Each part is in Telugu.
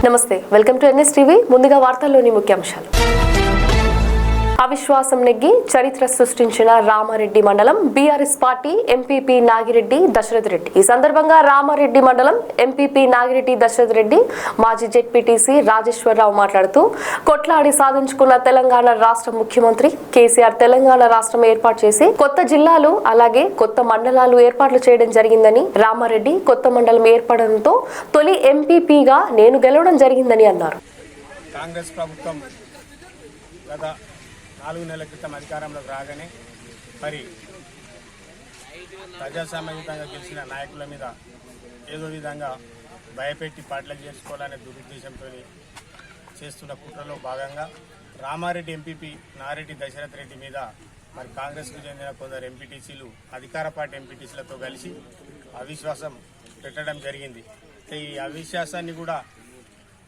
నమస్తే, వెల్కమ్ టు ఎన్ఎస్ టీవీ. ముందుగా వార్తల్లోని ముఖ్యాంశాలు. అవిశ్వాసం నెగ్గి చరిత్ర సృష్టించిన రామారెడ్డి మండలం BRS party MPP Nagireddy Dashrath Reddy. ఈ సందర్భంగా రామారెడ్డి మండలం ఎంపీపీ నాగిరెడ్డి దశరథ్ రెడ్డి మాజీ జెడ్పీటీసీ రాజేశ్వరరావు మాట్లాడుతూ కొట్లాడి సాధించుకున్న తెలంగాణ రాష్ట్ర ముఖ్యమంత్రి కేసీఆర్ తెలంగాణ రాష్ట్రం ఏర్పాటు చేసి కొత్త జిల్లాలు అలాగే కొత్త మండలాలు ఏర్పాట్లు చేయడం జరిగిందని, రామారెడ్డి కొత్త మండలం ఏర్పడడంతో తొలి ఎంపీపీగా నేను గెలవడం జరిగిందని అన్నారు. కాంగ్రెస్ ప్రభుత్వం గత 4 నెలల క్రితం అధికారంలోకి రాగానే మరి ప్రజాస్వామ్యయుతంగా గెలిచిన నాయకుల మీద ఏదో విధంగా భయపెట్టి పాటలు చేసుకోవాలనే దురుద్దేశంతో చేస్తున్న కుట్రలో భాగంగా రామారెడ్డి ఎంపీపీ నారెడ్డి దశరథ్ రెడ్డి మీద మరి కాంగ్రెస్కు చెందిన కొందరు ఎంపీటీసీలు అధికార పార్టీ ఎంపీటీసీలతో కలిసి అవిశ్వాసం పెట్టడం జరిగింది. ఈ అవిశ్వాసాన్ని కూడా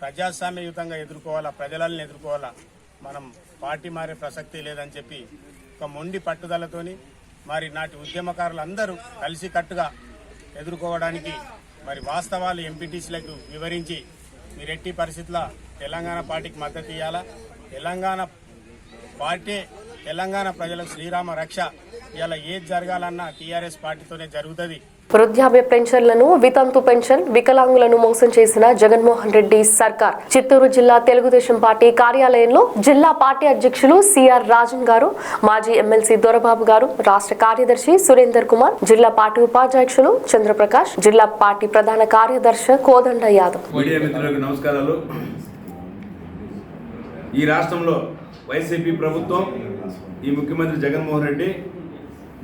ప్రజాస్వామ్యయుతంగా ఎదుర్కోవాలా, ప్రజలను ఎదుర్కోవాలా, మనం పార్టీ మారే ప్రసక్తి లేదని చెప్పి ఒక మొండి పట్టుదలతోని మరి నాటి ఉద్యమకారులు అందరూ కలిసికట్టుగా ఎదుర్కోవడానికి మరి వాస్తవాలు ఎంపీటీసీలకు వివరించి మీరు ఎట్టి పరిస్థితుల్లో తెలంగాణ పార్టీకి మద్దతు ఇవ్వాలా, తెలంగాణ పార్టీ తెలంగాణ ప్రజలకు శ్రీరామ రక్ష, ఇలా ఏది జరగాలన్నా టీఆర్ఎస్ పార్టీతోనే జరుగుతుంది. వృద్ధాప్య పెన్షన్లను, వితంతు పెన్షన్, వికలాంగులను మోసం చేసిన జగన్మోహన్ రెడ్డి సర్కార్ చిత్తూరు జిల్లా తెలుగుదేశం పార్టీ కార్యాలయంలో జిల్లా పార్టీ అధ్యక్షులు సిఆర్ రాజన్ గారు, మాజీ ఎమ్మెల్సీ దొరబాబు గారు, రాష్ట్ర కార్యదర్శి సురేందర్ కుమార్, జిల్లా పార్టీ ఉపాధ్యక్షులు చంద్రప్రకాష్, జిల్లా పార్టీ ప్రధాన కార్యదర్శి కోదండ యాదవ్. నమస్కారాలు. ఈ రాష్ట్రంలో వైసీపీ ప్రభుత్వం, ఈ ముఖ్యమంత్రి జగన్మోహన్ రెడ్డి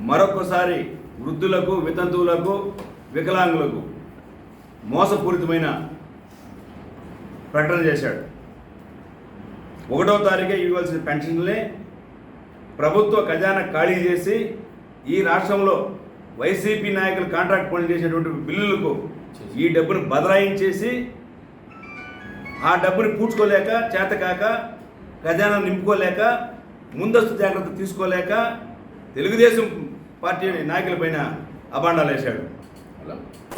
మరొకసారి వృద్ధులకు, వితంతువులకు, వికలాంగులకు మోసపూరితమైన ప్రకటన చేశాడు. 1వ తారీఖే ఇవ్వాల్సిన పెన్షన్లే ప్రభుత్వ ఖజానా ఖాళీ చేసి ఈ రాష్ట్రంలో వైసీపీ నాయకులు కాంట్రాక్ట్ పనులు చేసేటువంటి బిల్లులకు ఈ డబ్బును బదలాయించేసి ఆ డబ్బుని పూడ్చుకోలేక, చేతకాక, ఖజానా నింపుకోలేక, ముందస్తు జాగ్రత్త తీసుకోలేక తెలుగుదేశం పార్టీ నాయకులపైన అబాండాలు వేశాడు.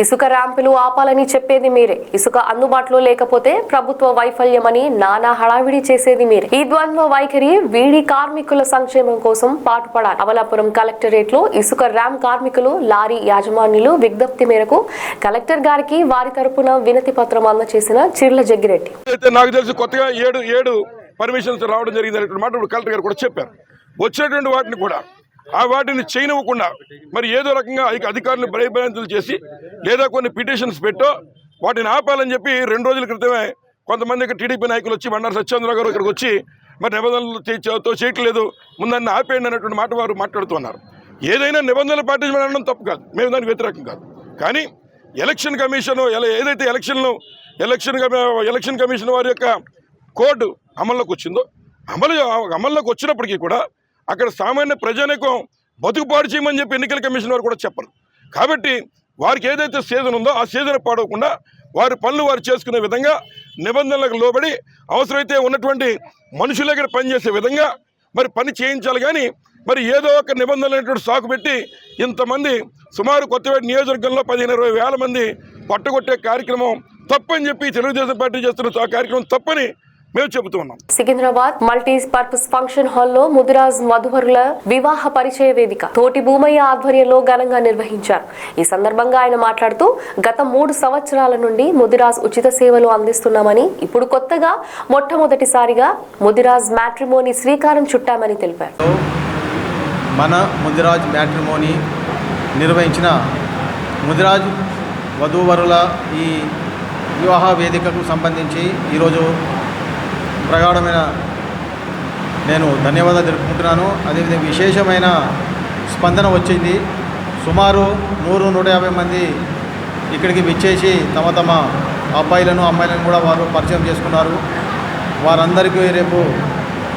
ఇసుక ర్యాంపులు ఆపాలని చెప్పేది మీరే, ఇసుక అందుబాటులో లేకపోతే ప్రభుత్వ వైఫల్యమని నానా హడావిడి చేసేది మీరే. ఈ ద్వంద్వ వైఖరి వీడి కార్మికుల సంక్షేమం కోసం పాటుపడాలి. అమలాపురం కలెక్టరేట్ లో ఇసుక ర్యాంప్ కార్మికులు, లారీ యాజమాన్యులు విజ్ఞప్తి మేరకు కలెక్టర్ గారికి వారి తరపున వినతి పత్రం అందజేసిన చిర్ల జగ్గిరెడ్డి. నాకు తెలిసి కొత్తగా ఏడు పర్మిషన్స్ రావడం జరిగింది మాట కలెక్టర్ గారు కూడా చెప్పారు. వచ్చినటువంటి వాటిని కూడా వాటిని చేయనివ్వకుండా మరి ఏదో రకంగా అధికారులు భయభ్రాంతులు చేసి లేదా కొన్ని పిటిషన్స్ పెట్టో వాటిని ఆపాలని చెప్పి 2 రోజుల క్రితమే కొంతమంది టీడీపీ నాయకులు వచ్చి బండారు సత్యేంద్ర గారు ఇక్కడికి వచ్చి మరి నిబంధనలతో చేయట్లేదు, ముందన్న ఆపేయండి అన్నటువంటి మాట వారు మాట్లాడుతున్నారు. ఏదైనా నిబంధనలు పాటించడం తప్పు కాదు, మేము దానికి వ్యతిరేకం కాదు. కానీ ఎలక్షన్ కమిషన్ ఏదైతే ఎలక్షన్ కమిషన్ వారి యొక్క కోడ్ అమల్లోకి వచ్చిందో అమల్లోకి వచ్చినప్పటికీ కూడా అక్కడ సామాన్య ప్రజానీకం బతుకుపాడు చేయమని చెప్పి ఎన్నికల కమిషన్ వారు కూడా చెప్పరు. కాబట్టి వారికి ఏదైతే సీజన్ ఉందో ఆ సీజన్ పాడవకుండా వారి పనులు వారు చేసుకునే విధంగా నిబంధనలకు లోబడి అవసరమైతే ఉన్నటువంటి మనుషుల దగ్గర పనిచేసే విధంగా మరి పని చేయించాలి. కానీ మరి ఏదో ఒక నిబంధనలు సాకు పెట్టి ఇంతమంది సుమారు కొత్తపేట నియోజకవర్గంలో 15-20 వేల మంది పట్టుకొట్టే కార్యక్రమం తప్పని చెప్పి తెలుగుదేశం పార్టీ చేస్తున్న ఆ కార్యక్రమం తప్పని మేము చెబుతున్నాం. సికింద్రాబాద్ మల్టీపర్పస్ ఫంక్షన్ హాల్లో ముదిరాజ్ మధువరుల వివాహ పరిచయ వేదిక తోటి భూమయ్య ఆధ్వర్యంలో ఘనంగా నిర్వహించారు. ఈ సందర్భంగా ఆయన మాట్లాడుతూ గత 3 సంవత్సరాల నుండి ముదిరాజ్ ఉచిత సేవలు అందిస్తున్నామని, ఇప్పుడు కొత్తగా మొట్టమొదటిసారిగా ముదిరాజ్ మ్యాట్రిమోనీ శ్రీకారం చుట్టామని తెలిపారు. మన ముదిరాజ్ మ్యాట్రిమోనీ నిర్వహించిన ముదిరాజ్ వధూవరుల ఈ వివాహ వేదికకు సంబంధించి ఈరోజు ప్రగాఢమైన నేను ధన్యవాదాలు తెలుపుకుంటున్నాను. అదేవిధంగా విశేషమైన స్పందన వచ్చింది. సుమారు 100-150 మంది ఇక్కడికి విచ్చేసి తమ అబ్బాయిలను అమ్మాయిలను కూడా వారు పరిచయం చేసుకున్నారు. వారందరికీ రేపు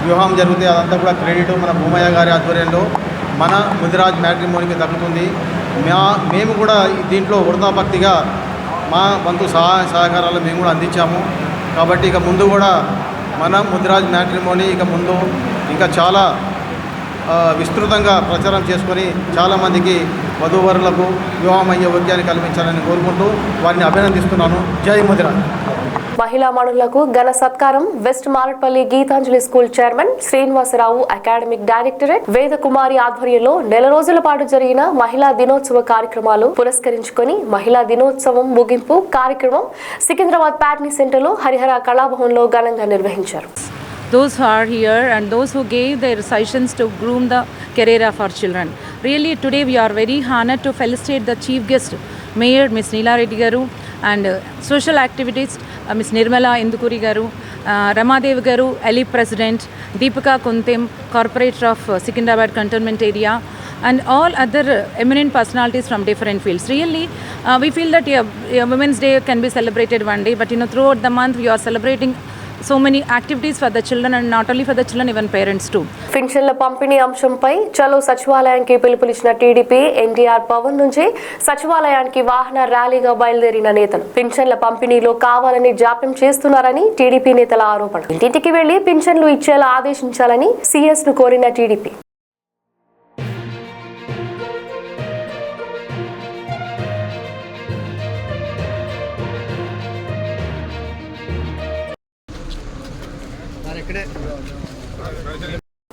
వివాహం జరిగితే అదంతా కూడా క్రెడిట్ మన భూమయ్య గారి ఆధ్వర్యంలో మన ముదిరాజ్ మ్యాట్రిమోనీకి దక్కుతుంది. మేము కూడా దీంట్లో వృధాభక్తిగా మా వంతు సహాయ సహకారాలు మేము కూడా అందించాము. కాబట్టి ఇక ముందు కూడా మన ముదిరాజ్ మ్యాట్రిమోనీ ఇక ముందు ఇంకా చాలా విస్తృతంగా ప్రచారం చేసుకొని చాలామందికి వధూవరులకు వివాహం అయ్యే యోగ్యాన్ని కల్పించాలని కోరుకుంటూ వారిని అభినందిస్తున్నాను. జై ముదిరాజ్. మహిళా మణులకు ఘన సత్కారం west Marredpally Geetanjali school chairman Srinivasarao academic directorate Vedakumari ఆధ్వర్యంలో నెల రోజుల పాటు జరిగిన మహిళా దినోత్సవ కార్యక్రమాలు పురస్కరించుకొని మహిళా దినోత్సవం ముగింపు కార్యక్రమం సికింద్రాబాద్ ప్యాట్నీ సెంటర్లో హరిహర కళాభవన్లో ఘనంగా నిర్వహించారు. Those who are here and those who gave their suggestions to groom the career of our children. Really today we are very honored to felicitate the chief guest, Mayor Ms. Neela Reddy Garu, and social activities Ms. Nirmala Indukuri Garu, Ramadev Garu, Ali President, Deepika Kuntim, Corporator of Secunderabad Cantonment Area, and all other eminent personalities from different fields. Really, we feel that Women's Day can be celebrated one day, but throughout the month we are celebrating so many activities for the children, and not only for the children, even parents too. పింఛన్ల పంపిణీ అంశంపై చలో సచివాలయానికి పిలుపునిచ్చిన టీడీపీ ఎన్టీఆర్ భవన్ నుంచి సచివాలయానికి వాహన ర్యాలీగా బయలుదేరిన నేతలు పింఛన్ల పంపిణీలో కావాలని జాప్యం చేస్తున్నారని టీడీపీ నేతల ఆరోపణ. ఇంటింటికి వెళ్లి పింఛన్లు ఇచ్చేలా ఆదేశించాలని సీఎస్ ను కోరిన టీడీపీ.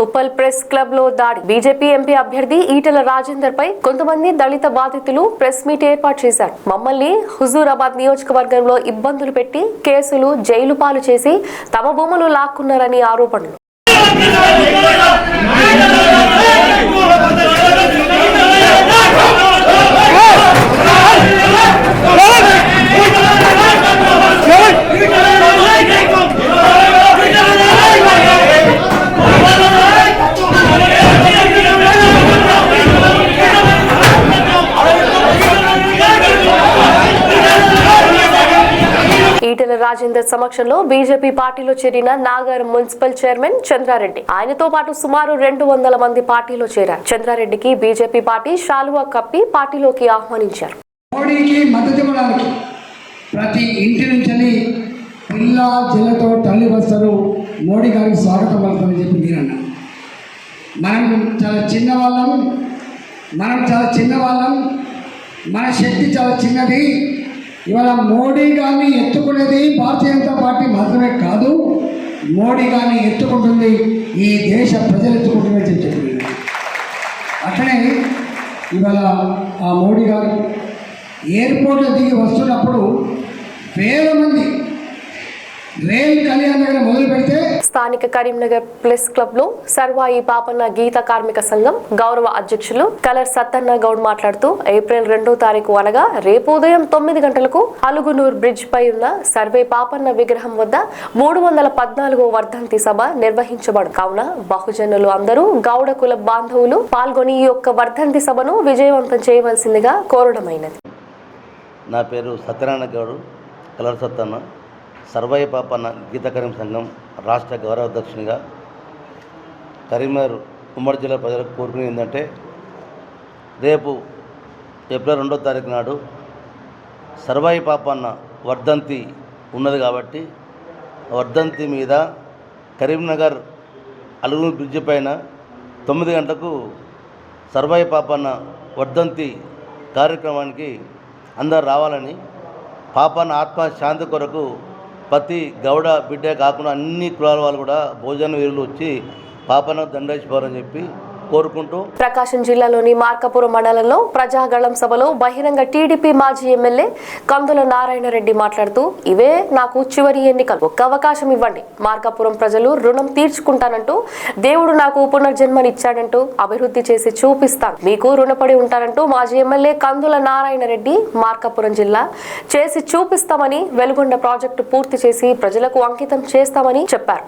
ఉప్పల్ ప్రెస్ క్లబ్ లో దాడి. బీజేపీ ఎంపీ అభ్యర్థి ఈటెల రాజేందర్ పై కొంతమంది దళిత బాధితులు ప్రెస్ మీట్ ఏర్పాటు చేశారు. మమ్మల్ని హుజూరాబాద్ నియోజకవర్గంలో ఇబ్బందులు పెట్టి కేసులు జైలు పాలు చేసి తమ భూములు లాక్కున్నారని ఆరోపణలు. ఈటెల రాజేందర్ సమక్షంలో బీజేపీ పార్టీలో చేరిన నాగారం మున్సిపల్ చైర్మన్ చంద్రారెడ్డి, ఆయనతో పాటు సుమారు 200 మంది పార్టీలో చేరారు. చంద్రారెడ్డికి బీజేపీ పార్టీ శాలువా కప్పి పార్టీలోకి ఆహ్వానించారు. మోడీకి మద్దతు ఇవ్వడానికి ప్రతి ఇంటి నుంచి పిల్ల జిల్లతో తల్లి వస్తారు మోడీ గారికి స్వాగతం పలుకుతామని చెప్పి నేను అన్నా. మనం చాలా చిన్నవాళ్ళం, మన శక్తి చాలా చిన్నది. ఇవాళ మోడీ గారిని ఎత్తుకునేది భారతీయ జనతా పార్టీ మాత్రమే కాదు, మోడీ గారిని ఎత్తుకుంటుంది ఈ దేశ ప్రజలు ఎత్తుకుంటుందని చెప్పింది. అట్లనే ఇవాళ ఆ మోడీ గారు ఎయిర్పోర్ట్లో దిగి వస్తున్నప్పుడు వేల మంది రైల్ కళ్యాణ్ దగ్గర మొదలు పెడితే స్థానిక కరీంనగర్ ప్రెస్ క్లబ్ లో సర్వాయి పాపన్న గీత కార్మిక సంఘం గౌరవ అధ్యక్షులు కలర్ సత్తన్న గౌడ్ మాట్లాడుతూ ఏప్రిల్ 2వ తారీఖు అనగా రేపు ఉదయం 9 గంటలకు అలుగునూర్ బ్రిడ్జ్ పై ఉన్న సర్వే పాపన్న విగ్రహం వద్ద 314వ వర్ధంతి సభ నిర్వహించబడు. కావున బహుజనులు అందరూ గౌడ కుల బాంధవులు పాల్గొని ఈ యొక్క వర్ధంతి సభను విజయవంతం చేయవలసిందిగా కోరడమైనది. నా పేరు సత్యనారాయణ గౌడు, కలర్ సత్తన్న, సర్వయ్య పాపన్న గీత కరీం సంఘం రాష్ట్ర గౌరవ అధ్యక్షునిగా. కరీంనగర్ ఉమ్మడి జిల్లా ప్రజలకు కోరుకునేది ఏంటంటే, రేపు ఏప్రిల్ 2వ తారీఖు నాడు సర్వయ్య పాపన్న వర్ధంతి ఉన్నది కాబట్టి వర్ధంతి మీద కరీంనగర్ అలుగునూరు బ్రిడ్జి పైన 9 గంటలకు సర్వయ్య పాపన్న వర్ధంతి కార్యక్రమానికి అందరు రావాలని, పాపన్న ఆత్మ శాంతి కొరకు ప్రతి గౌడ బిడ్డే కాకుండా అన్ని కులాల వాళ్ళు కూడా భోజన వీరులు వచ్చి పాపన్నకు దండేసిపోవాలని చెప్పి కోరుకుంటూ. ప్రకాశం జిల్లాలోని మార్కాపురం మండలంలో ప్రజాగళం సభలో బహిరంగ టీడీపీ మాజీ ఎమ్మెల్యే కందుల నారాయణ రెడ్డి మాట్లాడుతూ, ఇవే నాకు చివరి ఎన్నికలు, ఒక్క అవకాశం ఇవ్వండి, మార్కాపురం ప్రజలు రుణం తీర్చుకుంటానంటూ, దేవుడు నాకు పునర్జన్మనిచ్చాడంటూ, అభివృద్ధి చేసి చూపిస్తాను, మీకు రుణపడి ఉంటానంటూ మాజీ ఎమ్మెల్యే కందుల నారాయణ రెడ్డి మార్కాపురం జిల్లా చేసి చూపిస్తామని, వెలుగొండ ప్రాజెక్టు పూర్తి చేసి ప్రజలకు అంకితం చేస్తామని చెప్పారు.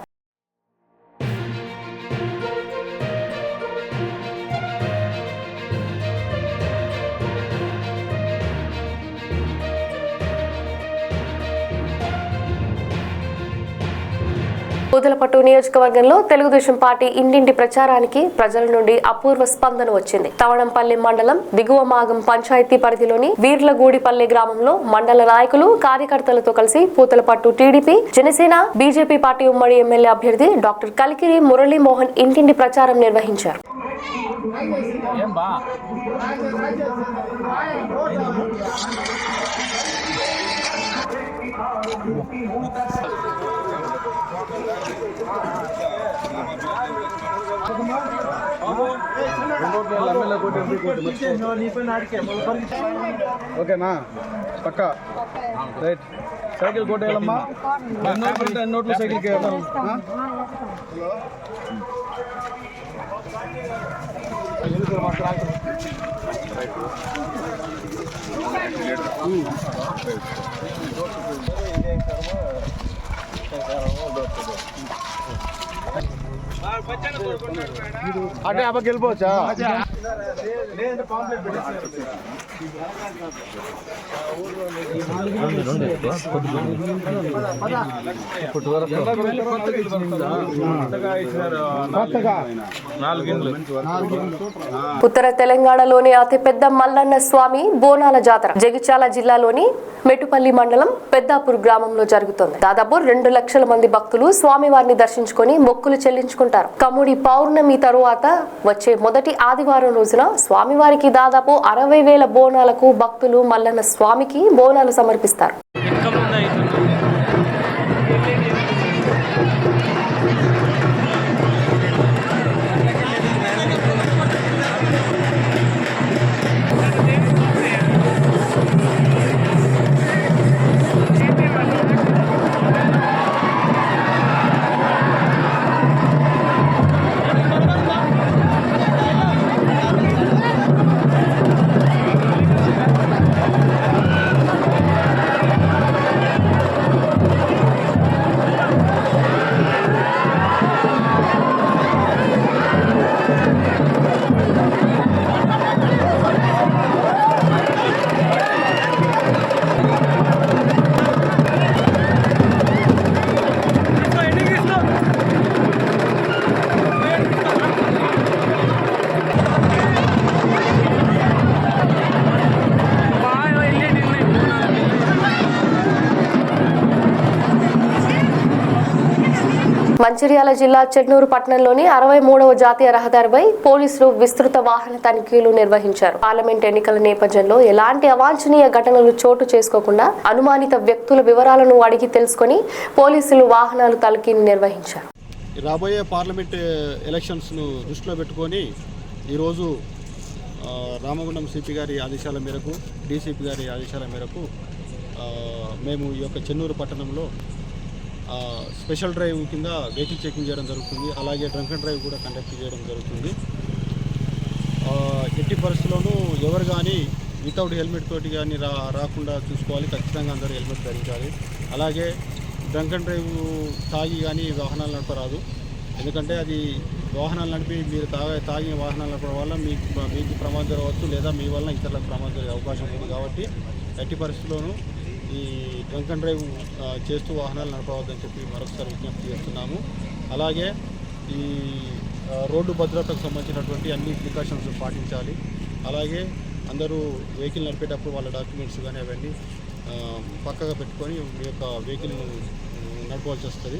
పూతలపట్టు నియోజకవర్గంలో తెలుగుదేశం పార్టీ ఇంటింటి ప్రచారానికి ప్రజల నుండి అపూర్వ స్పందన వచ్చింది. తవణంపల్లి మండలం దిగువ మాగం పంచాయతీ పరిధిలోని వీర్లగూడిపల్లి గ్రామంలో మండల నాయకులు కార్యకర్తలతో కలిసి Puthalapattu TDP, Janasena, BJP party ఉమ్మడి ఎమ్మెల్యే అభ్యర్థి డాక్టర్ కలికిరి మురళీమోహన్ ఇంటింటి ప్రచారం నిర్వహించారు. ఓకేనా పక్క రైట్ సైకిల్ కొట్టేయాలమ్మా నోట్లు సైకిల్కి అంటే అబ్బకి వెళ్ళిపోవచ్చా ఉత్తర తెలంగాణలోని అతిపెద్ద మల్లన్న స్వామి బోనాల జాతర జగిత్యాల జిల్లాలోని మెటుపల్లి మండలం పెద్దాపూర్ గ్రామంలో జరుగుతోంది. దాదాపు 2 లక్షల మంది భక్తులు స్వామివారిని దర్శించుకొని మొక్కులు చెల్లించుకుంటారు. కమ్ముడి పౌర్ణమి తరువాత వచ్చే మొదటి ఆదివారం రోజున స్వామివారికి దాదాపు 60,000 బోనాలకు భక్తులు మల్లన్న స్వామికి బోనాలు సమర్పిస్తారు. మంచిర్యాల జిల్లా చెన్నూరు పట్టణంలోని 63వ జాతీయ రహదారిపై పోలీసులు విస్తృత వాహన తనిఖీలు నిర్వహించారు. పార్లమెంట్ ఎన్నికల నేపథ్యంలో ఎలాంటి అవాంఛనీయ ఘటనలు చోటు చేసుకోకుండా అనుమానిత వ్యక్తుల వివరాలను అడిగి తెలుసుకొని పోలీసులు వాహనాలు తనిఖీలు నిర్వహించారు. రాబోయే పార్లమెంట్ ఎలక్షన్స్ను దృష్టిలో పెట్టుకొని ఈరోజు రామగుండం సిపి గారి ఆదేశాల మేరకు డీసీపీ గారి ఆదేశాల మేరకు మేము ఈ యొక్క చెన్నూరు పట్టణంలో స్పెషల్ డ్రైవ్ కింద వెహికల్ చెకింగ్ చేయడం జరుగుతుంది. అలాగే డ్రంక్ అండ్ డ్రైవ్ కూడా కండక్ట్ చేయడం జరుగుతుంది. ఎట్టి పరిస్థితుల్లోనూ ఎవరు కానీ వితౌట్ హెల్మెట్ తోటి కానీ రాకుండా చూసుకోవాలి. ఖచ్చితంగా అందరూ హెల్మెట్ ధరించాలి. అలాగే డ్రంక్ అండ్ డ్రైవ్ తాగి కానీ వాహనాలు నడపరాదు. ఎందుకంటే అది వాహనాలు నడిపి మీరు తాగిన వాహనాలు నడపడం వల్ల మీకు ప్రమాదం జరగవచ్చు, లేదా మీ వల్ల ఇతరులకు ప్రమాదం జరిగే అవకాశం ఉంది. కాబట్టి ఎట్టి పరిస్థితుల్లోనూ ఈ డ్రంక్ అండ్ డ్రైవ్ చేస్తూ వాహనాలు నడపవద్దని చెప్పి మరొకసారి విజ్ఞప్తి చేస్తున్నాము. అలాగే ఈ రోడ్డు భద్రతకు సంబంధించినటువంటి అన్ని ప్రికాషన్స్ పాటించాలి. అలాగే అందరూ వెహికల్ నడిపేటప్పుడు వాళ్ళ డాక్యుమెంట్స్ కానీ అవన్నీ పక్కగా పెట్టుకొని మీ యొక్క వెహికల్ను నడపవలసి వస్తుంది.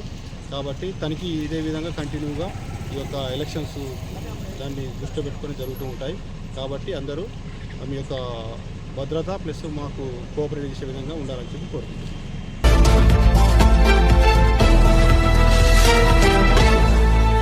కాబట్టి తనిఖీ ఇదే విధంగా కంటిన్యూగా ఈ యొక్క ఎలక్షన్స్ దాన్ని దృష్టిలో పెట్టుకొని జరుగుతూ ఉంటాయి. కాబట్టి అందరూ మీ యొక్క భద్రత ప్లస్ మాకు కోఆపరేట్ చేసే విధంగా ఉండాలని చెప్పి కోరుకుంటున్నాం.